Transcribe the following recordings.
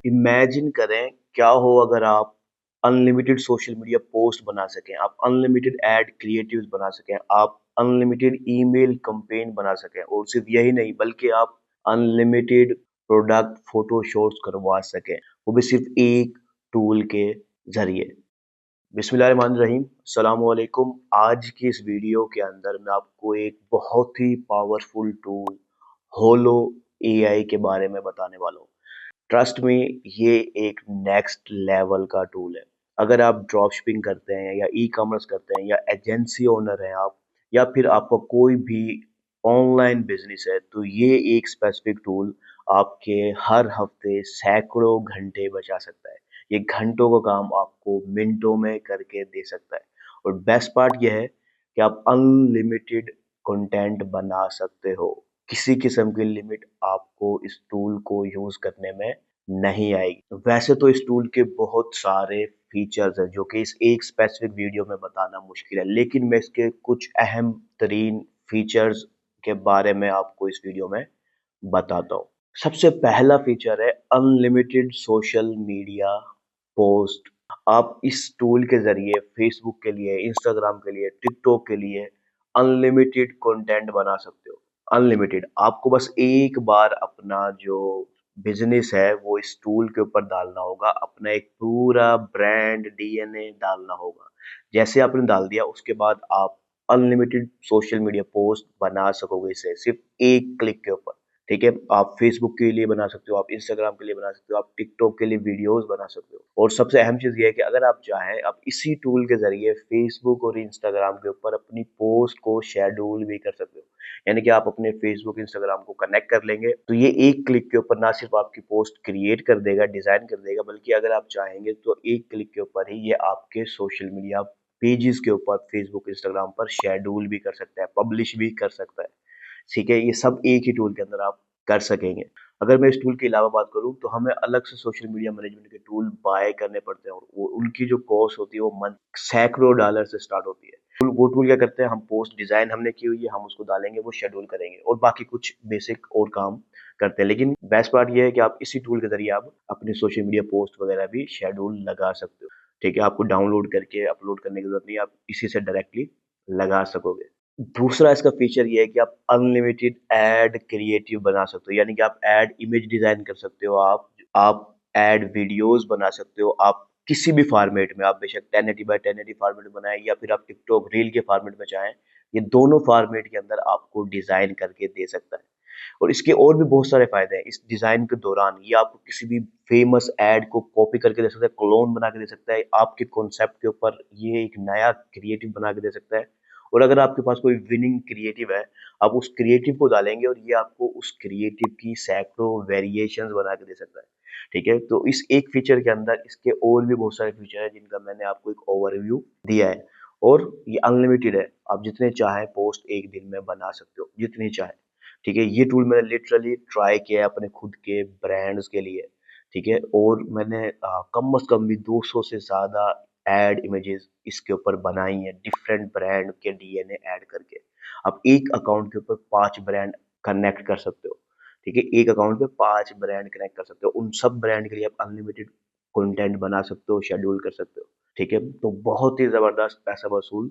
Imagine करें क्या हो अगर आप अनलिमिटेड सोशल मीडिया पोस्ट बना सकें, आप अनलिमिटेड एड क्रिएटिव्स बना सकें, आप अनलिमिटेड ईमेल कैंपेन बना सकें और सिर्फ यही नहीं बल्कि आप अनलिमिटेड प्रोडक्ट फोटो शूट्स करवा सकें, वो भी सिर्फ एक टूल के ज़रिए। बिस्मिल्लाहिर्रहमानिर्रहीम, अस्सलामुअलैकुम। आज की इस वीडियो के अंदर मैं आपको एक बहुत ही पावरफुल टूल होलो एआई के बारे में बताने वाला हूँ। ट्रस्ट में ये एक नेक्स्ट लेवल का टूल है। अगर आप ड्रॉप शिपिंग करते हैं या ई कॉमर्स करते हैं या एजेंसी ओनर हैं आप, या फिर आपका कोई भी ऑनलाइन बिजनेस है, तो ये एक स्पेसिफिक टूल आपके हर हफ्ते सैकड़ों घंटे बचा सकता है। ये घंटों का काम आपको मिनटों में करके दे सकता है। और बेस्ट पार्ट यह है कि आप अनलिमिटेड कंटेंट बना सकते हो। किसी किस्म की लिमिट आपको इस टूल को यूज करने में नहीं आएगी। वैसे तो इस टूल के बहुत सारे फीचर्स हैं जो कि इस एक स्पेसिफिक वीडियो में बताना मुश्किल है, लेकिन मैं इसके कुछ अहम तरीन फीचर्स के बारे में आपको इस वीडियो में बताता हूँ। सबसे पहला फीचर है अनलिमिटेड सोशल मीडिया पोस्ट। आप इस टूल के जरिए फेसबुक के लिए, इंस्टाग्राम के लिए, टिकटॉक के लिए अनलिमिटेड कंटेंट बना सकते हो। अनलिमिटेड, आपको बस एक बार अपना जो बिजनेस है वो इस टूल के ऊपर डालना होगा, अपना एक पूरा ब्रांड डीएनए डालना होगा। जैसे आपने डाल दिया उसके बाद आप अनलिमिटेड सोशल मीडिया पोस्ट बना सकोगे इसे सिर्फ एक क्लिक के ऊपर। ठीक है, आप फेसबुक के लिए बना सकते हो, आप इंस्टाग्राम के लिए बना सकते हो, आप टिकटॉक के लिए वीडियोस बना सकते हो। और सबसे अहम चीज ये है कि अगर आप चाहें आप इसी टूल के जरिए फेसबुक और इंस्टाग्राम के ऊपर अपनी पोस्ट को शेड्यूल भी कर सकते हो। यानी कि आप अपने फेसबुक इंस्टाग्राम को कनेक्ट कर लेंगे तो ये एक क्लिक के ऊपर ना सिर्फ आपकी पोस्ट क्रिएट कर देगा, डिजाइन कर देगा, बल्कि अगर आप चाहेंगे तो एक क्लिक के ऊपर ही ये आपके सोशल मीडिया पेजेस के ऊपर फेसबुक इंस्टाग्राम पर शेड्यूल भी कर सकता है, पब्लिश भी कर सकता है। ठीक है, ये सब एक ही टूल के अंदर आप कर सकेंगे। अगर मैं इस टूल के अलावा बात करूँ तो हमें अलग से सोशल मीडिया मैनेजमेंट के टूल बाय करने पड़ते हैं और वो उनकी जो कॉस्ट होती है वो मंथ सैकड़ों डॉलर से स्टार्ट होती है। वो टूल क्या करते हैं, हम पोस्ट डिजाइन हमने की हुई है, हम उसको डालेंगे, वो शेड्यूल करेंगे और बाकी कुछ बेसिक और काम करते हैं। लेकिन बेस्ट पार्ट ये है कि आप इसी टूल के जरिए आप अपने सोशल मीडिया पोस्ट वगैरह भी शेड्यूल लगा सकते हो। ठीक है, आपको डाउनलोड करके अपलोड करने की जरूरत नहीं है, आप इसी से डायरेक्टली लगा सकोगे। दूसरा इसका फीचर ये है कि आप अनलिमिटेड एड क्रिएटिव बना सकते हो, यानी कि आप एड इमेज डिजाइन कर सकते हो, आप एड वीडियोस बना सकते हो, आप किसी भी फॉर्मेट में, आप बेशक 1080 बाय 1080 फॉर्मेट में बनाएं या फिर आप टिकटॉक रील के फॉर्मेट में चाहें, ये दोनों फॉर्मेट के अंदर आपको डिजाइन करके दे सकता है। और इसके और भी बहुत सारे फायदे हैं। इस डिजाइन के दौरान ये आपको किसी भी फेमस एड को कॉपी करके दे सकता है, क्लोन बना के दे सकता है, आपके कॉन्सेप्ट के ऊपर ये एक नया क्रिएटिव बना के दे सकता है। और अगर आपके पास कोई विनिंग क्रिएटिव है, आप उस क्रिएटिव को डालेंगे और ये आपको उस क्रिएटिव की सैकड़ों वेरिएशंस बना के दे सकता है। ठीक है, तो इस एक फीचर के अंदर इसके और भी बहुत सारे फीचर हैं जिनका मैंने आपको एक ओवरव्यू दिया है। और ये अनलिमिटेड है, आप जितने चाहें पोस्ट एक दिन में बना सकते हो, जितनी चाहे। ठीक है, ये टूल मैंने लिटरली ट्राई किया है अपने खुद के ब्रांड्स के लिए। ठीक है, और मैंने कम से कम भी 200 से ज्यादा एड इमेजेस इसके ऊपर बनाई है, डिफरेंट ब्रांड के डीएनए ऐड करके। आप एक अकाउंट के ऊपर 5 ब्रांड कनेक्ट कर सकते हो। ठीक है, एक अकाउंट पे 5 ब्रांड कनेक्ट कर सकते हो, उन सब ब्रांड के लिए आप अनलिमिटेड कंटेंट बना सकते हो, शेड्यूल कर सकते हो। ठीक है, तो बहुत ही जबरदस्त पैसा वसूल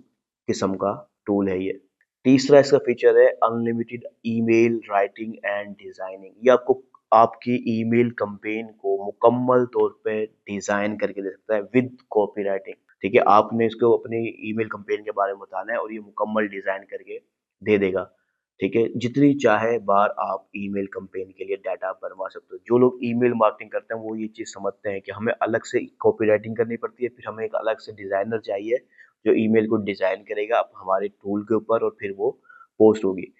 किस्म का टूल है ये। तीसरा इसका फीचर है unlimited email writing and designing. ये आपको आपकी ईमेल कैंपेन को मुकम्मल तौर पे डिजाइन करके दे सकता है विद कॉपी राइटिंग। ठीक है, आपने इसको अपनी ईमेल कैंपेन के बारे में बताना है और ये मुकम्मल डिजाइन करके दे देगा। ठीक है, जितनी चाहे बार आप ईमेल कैंपेन के लिए डाटा बनवा सकते हो। जो लोग ईमेल मार्केटिंग करते हैं वो ये चीज समझते हैं कि हमें अलग से कॉपी राइटिंग करनी पड़ती है, फिर हमें एक अलग से डिजाइनर चाहिए जो ईमेल को डिजाइन करेगा अब हमारे टूल के ऊपर और फिर वो पोस्ट होगी।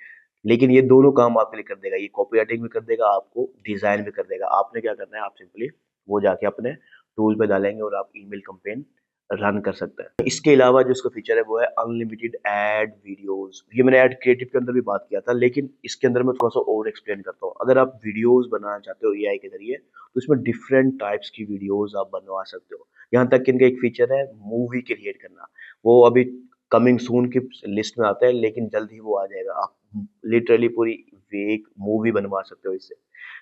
लेकिन ये दोनों काम आपके लिए कर देगा, ये कॉपी राइटिंग भी कर देगा, आपको डिजाइन भी कर देगा। आपने क्या करना है, आप सिंपली वो जाके अपने टूल पे डालेंगे और आप ईमेल कैंपेन रन कर सकते हैं। इसके अलावा जो इसका फीचर है वो है अनलिमिटेड एड वीडियोस। ये मैंने एड क्रिएटिव के अंदर भी बात किया था, लेकिन इसके अंदर मैं थोड़ा सा और एक्सप्लेन करता हूँ। अगर आप वीडियोस बनाना चाहते हो एआई के जरिए तो इसमें डिफरेंट टाइप्स की वीडियोस आप बनवा सकते हो। यहाँ तक कि इनका एक फीचर है मूवी क्रिएट करना, वो अभी कमिंग सून की लिस्ट में आता है, लेकिन जल्द ही वो आ जाएगा। आप लिटरली पूरी एक मूवी बनवा सकते हो इससे।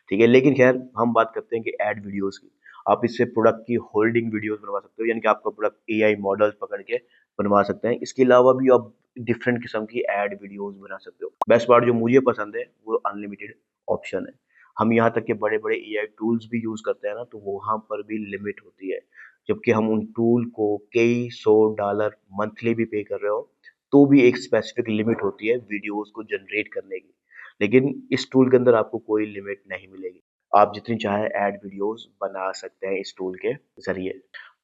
ठीक है, लेकिन खैर हम बात करते हैं कि एड वीडियोस की। आप इससे प्रोडक्ट की होल्डिंग वीडियोस बनवा सकते हो, यानी कि आपका प्रोडक्ट एआई मॉडल्स पकड़ के बनवा सकते हैं। इसके अलावा भी आप डिफरेंट किस्म की एड वीडियोस बना सकते हो। बेस्ट पार्ट जो मुझे पसंद है वो अनलिमिटेड ऑप्शन है। हम यहाँ तक के बड़े बड़े एआई टूल्स भी यूज करते हैं ना, तो वहां पर भी लिमिट होती है। जबकि हम उन टूल को कई $100 मंथली भी पे कर रहे हो, तो भी एक स्पेसिफिक लिमिट होती है वीडियोस को जनरेट करने की। लेकिन इस टूल के अंदर आपको कोई लिमिट नहीं मिलेगी। आप जितनी चाहे ऐड वीडियोस बना सकते हैं इस टूल के ज़रिए।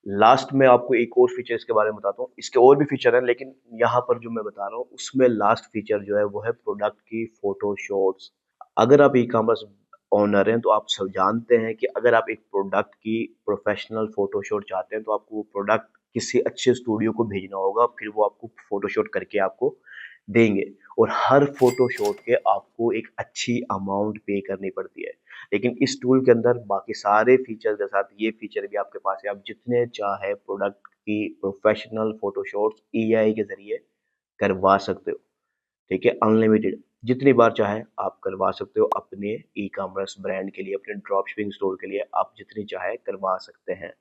लास्ट में आपको एक और फीचर इसके बारे में बताता हूँ। इसके और भी फीचर हैं, लेकिन यहाँ पर जो मैं बता रहा हूँ उसमें लास्ट फीचर जो है वो है प्रोडक्ट की फोटो शॉट्स। अगर आप ई-कॉमर्स ओनर हैं तो आप सब जानते हैं कि अगर आप एक प्रोडक्ट की प्रोफेशनल फोटोशॉट चाहते हैं तो आपको वो प्रोडक्ट किसी अच्छे स्टूडियो को भेजना होगा, फिर वो आपको फोटोशॉट करके आपको देंगे, और हर फोटोशॉट के आपको एक अच्छी अमाउंट पे करनी पड़ती है। लेकिन इस टूल के अंदर बाकी सारे फीचर के साथ ये फीचर भी आपके पास है। आप जितने चाहे प्रोडक्ट की प्रोफेशनल फोटोशॉट्स एआई के जरिए करवा सकते हो। ठीक है, अनलिमिटेड जितनी बार चाहे आप करवा सकते हो। अपने ई कॉमर्स ब्रांड के लिए, अपने ड्रॉप शिपिंग स्टोर के लिए आप जितनी चाहे करवा सकते हैं।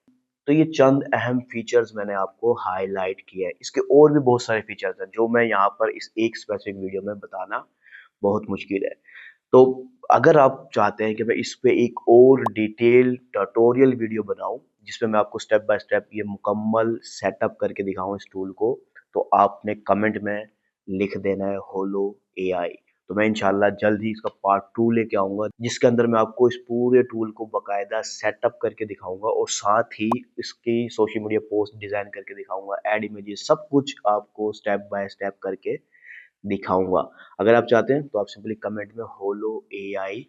तो ये चंद अहम फीचर्स मैंने आपको हाईलाइट किए हैं। इसके और भी बहुत सारे फीचर्स हैं जो मैं यहाँ पर इस एक स्पेसिफिक वीडियो में बताना बहुत मुश्किल है। तो अगर आप चाहते हैं कि मैं इस पे एक और डिटेल ट्यूटोरियल वीडियो बनाऊं जिसमें मैं आपको स्टेप बाय स्टेप ये मुकम्मल सेटअप करके दिखाऊं इस टूल को, तो आपने कमेंट में लिख देना है होलो एआई। तो मैं इंशाल्लाह जल्द ही इसका पार्ट 2 लेके आऊंगा जिसके अंदर मैं आपको इस पूरे टूल को बकायदा सेटअप करके दिखाऊंगा, और साथ ही इसकी सोशल मीडिया पोस्ट डिजाइन करके दिखाऊंगा, एड इमेजेस सब कुछ आपको स्टेप बाय स्टेप करके दिखाऊंगा। अगर आप चाहते हैं तो आप सिंपली कमेंट में होलो एआई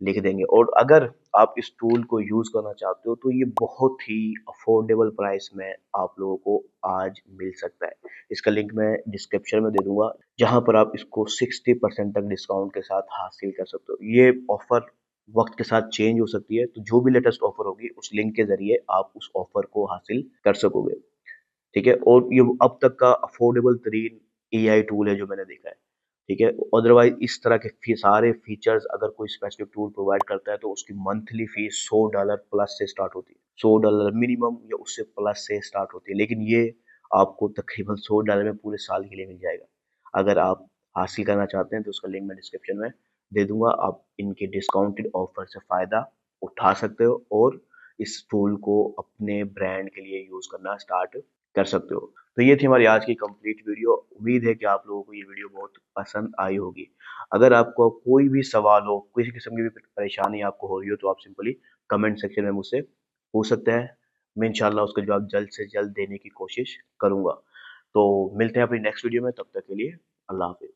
लिख देंगे। और अगर आप इस टूल को यूज करना चाहते हो तो ये बहुत ही अफोर्डेबल प्राइस में आप लोगों को आज मिल सकता है। इसका लिंक मैं डिस्क्रिप्शन में दे दूंगा, जहां पर आप इसको 60% तक डिस्काउंट के साथ हासिल कर सकते हो। ये ऑफर वक्त के साथ चेंज हो सकती है, तो जो भी लेटेस्ट ऑफर होगी उस लिंक के जरिए आप उस ऑफर को हासिल कर सकोगे। ठीक है, और ये अब तक का अफोर्डेबल तरीन एआई टूल है जो मैंने देखा है। ठीक है, अदरवाइज इस तरह के सारे फीचर्स अगर कोई स्पेसिफिक टूल प्रोवाइड करता है तो उसकी मंथली फीस $100 प्लस से स्टार्ट होती है। $100 मिनिमम या उससे प्लस से स्टार्ट होती है, लेकिन ये आपको तकरीबन $100 में पूरे साल के लिए मिल जाएगा। अगर आप हासिल करना चाहते हैं तो उसका लिंक मैं डिस्क्रिप्शन में दे दूंगा। आप इनके डिस्काउंटेड ऑफर से फायदा उठा सकते हो और इस टूल को अपने ब्रांड के लिए यूज करना स्टार्ट कर सकते हो। तो ये थी हमारी आज की कंप्लीट वीडियो। उम्मीद है कि आप लोगों को ये वीडियो बहुत पसंद आई होगी। अगर आपको कोई भी सवाल हो, किसी किस्म की भी परेशानी आपको हो रही हो, तो आप सिंपली कमेंट सेक्शन में मुझसे पूछ सकते हैं। मैं इंशाल्लाह उसका जवाब जल्द से जल्द देने की कोशिश करूंगा। तो मिलते हैं अपनी नेक्स्ट वीडियो में, तब तक के लिए अल्लाह हाफिज।